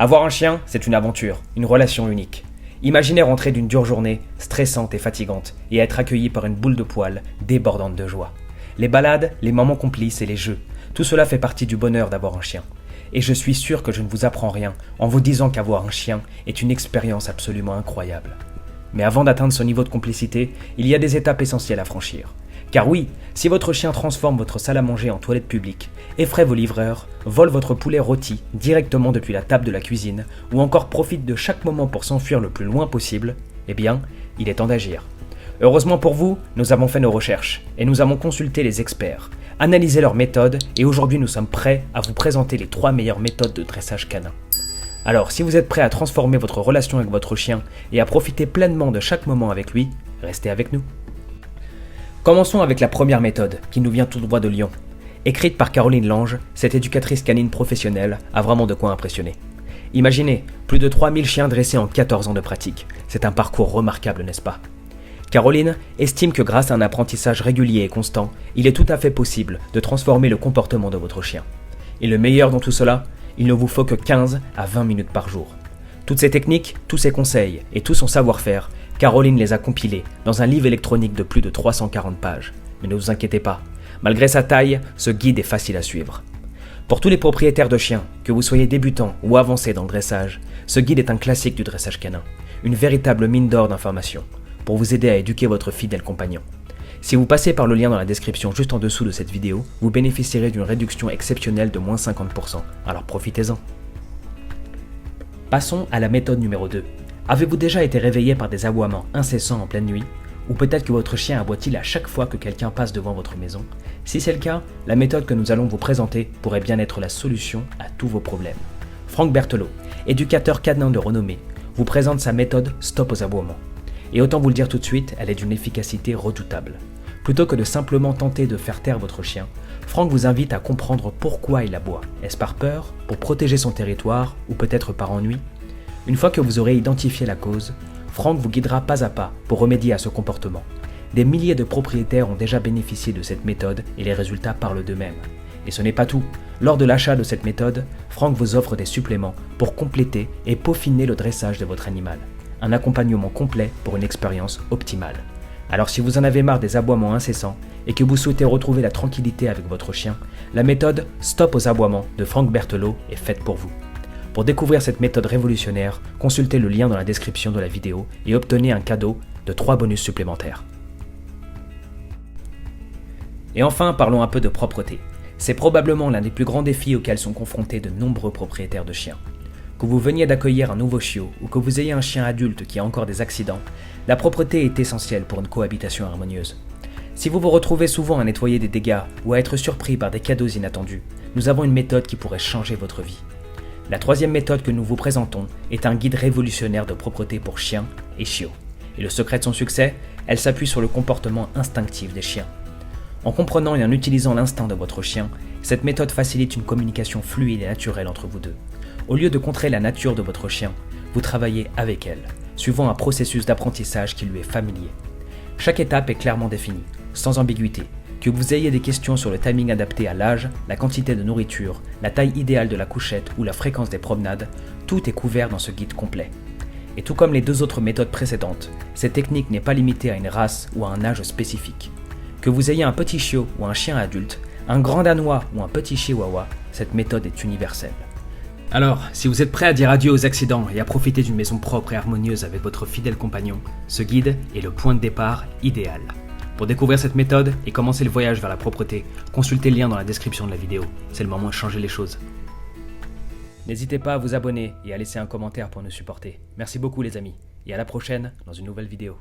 Avoir un chien, c'est une aventure, une relation unique. Imaginez rentrer d'une dure journée, stressante et fatigante, et être accueilli par une boule de poils, débordante de joie. Les balades, les moments complices et les jeux, tout cela fait partie du bonheur d'avoir un chien. Et je suis sûr que je ne vous apprends rien en vous disant qu'avoir un chien est une expérience absolument incroyable. Mais avant d'atteindre ce niveau de complicité, il y a des étapes essentielles à franchir. Car oui, si votre chien transforme votre salle à manger en toilette publique, effraie vos livreurs, vole votre poulet rôti directement depuis la table de la cuisine, ou encore profite de chaque moment pour s'enfuir le plus loin possible, eh bien, il est temps d'agir. Heureusement pour vous, nous avons fait nos recherches, et nous avons consulté les experts, analysé leurs méthodes, et aujourd'hui nous sommes prêts à vous présenter les 3 meilleures méthodes de dressage canin. Alors, si vous êtes prêt à transformer votre relation avec votre chien et à profiter pleinement de chaque moment avec lui, restez avec nous. Commençons avec la première méthode, qui nous vient tout droit de Lyon. Écrite par Caroline Lange, cette éducatrice canine professionnelle a vraiment de quoi impressionner. Imaginez, plus de 3000 chiens dressés en 14 ans de pratique. C'est un parcours remarquable, n'est-ce pas ? Caroline estime que grâce à un apprentissage régulier et constant, il est tout à fait possible de transformer le comportement de votre chien. Et le meilleur dans tout cela, il ne vous faut que 15 à 20 minutes par jour. Toutes ces techniques, tous ces conseils et tout son savoir-faire, Caroline les a compilés dans un livre électronique de plus de 340 pages. Mais ne vous inquiétez pas, malgré sa taille, ce guide est facile à suivre. Pour tous les propriétaires de chiens, que vous soyez débutant ou avancé dans le dressage, ce guide est un classique du dressage canin, une véritable mine d'or d'informations, pour vous aider à éduquer votre fidèle compagnon. Si vous passez par le lien dans la description juste en dessous de cette vidéo, vous bénéficierez d'une réduction exceptionnelle de moins 50%, alors profitez-en. Passons à la méthode numéro 2. Avez-vous déjà été réveillé par des aboiements incessants en pleine nuit ? Ou peut-être que votre chien aboie-t-il à chaque fois que quelqu'un passe devant votre maison ? Si c'est le cas, la méthode que nous allons vous présenter pourrait bien être la solution à tous vos problèmes. Franck Berthelot, éducateur canin de renommée, vous présente sa méthode Stop aux aboiements. Et autant vous le dire tout de suite, elle est d'une efficacité redoutable. Plutôt que de simplement tenter de faire taire votre chien, Franck vous invite à comprendre pourquoi il aboie. Est-ce par peur, pour protéger son territoire, ou peut-être par ennui ? Une fois que vous aurez identifié la cause, Franck vous guidera pas à pas pour remédier à ce comportement. Des milliers de propriétaires ont déjà bénéficié de cette méthode et les résultats parlent d'eux-mêmes. Et ce n'est pas tout. Lors de l'achat de cette méthode, Franck vous offre des suppléments pour compléter et peaufiner le dressage de votre animal. Un accompagnement complet pour une expérience optimale. Alors si vous en avez marre des aboiements incessants et que vous souhaitez retrouver la tranquillité avec votre chien, la méthode Stop aux aboiements de Franck Berthelot est faite pour vous. Pour découvrir cette méthode révolutionnaire, consultez le lien dans la description de la vidéo et obtenez un cadeau de 3 bonus supplémentaires. Et enfin, parlons un peu de propreté. C'est probablement l'un des plus grands défis auxquels sont confrontés de nombreux propriétaires de chiens. Que vous veniez d'accueillir un nouveau chiot ou que vous ayez un chien adulte qui a encore des accidents, la propreté est essentielle pour une cohabitation harmonieuse. Si vous vous retrouvez souvent à nettoyer des dégâts ou à être surpris par des cadeaux inattendus, nous avons une méthode qui pourrait changer votre vie. La 3e méthode que nous vous présentons est un guide révolutionnaire de propreté pour chiens et chiots. Et le secret de son succès, elle s'appuie sur le comportement instinctif des chiens. En comprenant et en utilisant l'instinct de votre chien, cette méthode facilite une communication fluide et naturelle entre vous deux. Au lieu de contrer la nature de votre chien, vous travaillez avec elle, suivant un processus d'apprentissage qui lui est familier. Chaque étape est clairement définie, sans ambiguïté. Que vous ayez des questions sur le timing adapté à l'âge, la quantité de nourriture, la taille idéale de la couchette ou la fréquence des promenades, tout est couvert dans ce guide complet. Et tout comme les 2 autres méthodes précédentes, cette technique n'est pas limitée à une race ou à un âge spécifique. Que vous ayez un petit chiot ou un chien adulte, un grand danois ou un petit chihuahua, cette méthode est universelle. Alors, si vous êtes prêt à dire adieu aux accidents et à profiter d'une maison propre et harmonieuse avec votre fidèle compagnon, ce guide est le point de départ idéal. Pour découvrir cette méthode et commencer le voyage vers la propreté, consultez le lien dans la description de la vidéo. C'est le moment de changer les choses. N'hésitez pas à vous abonner et à laisser un commentaire pour nous supporter. Merci beaucoup les amis, et à la prochaine dans une nouvelle vidéo.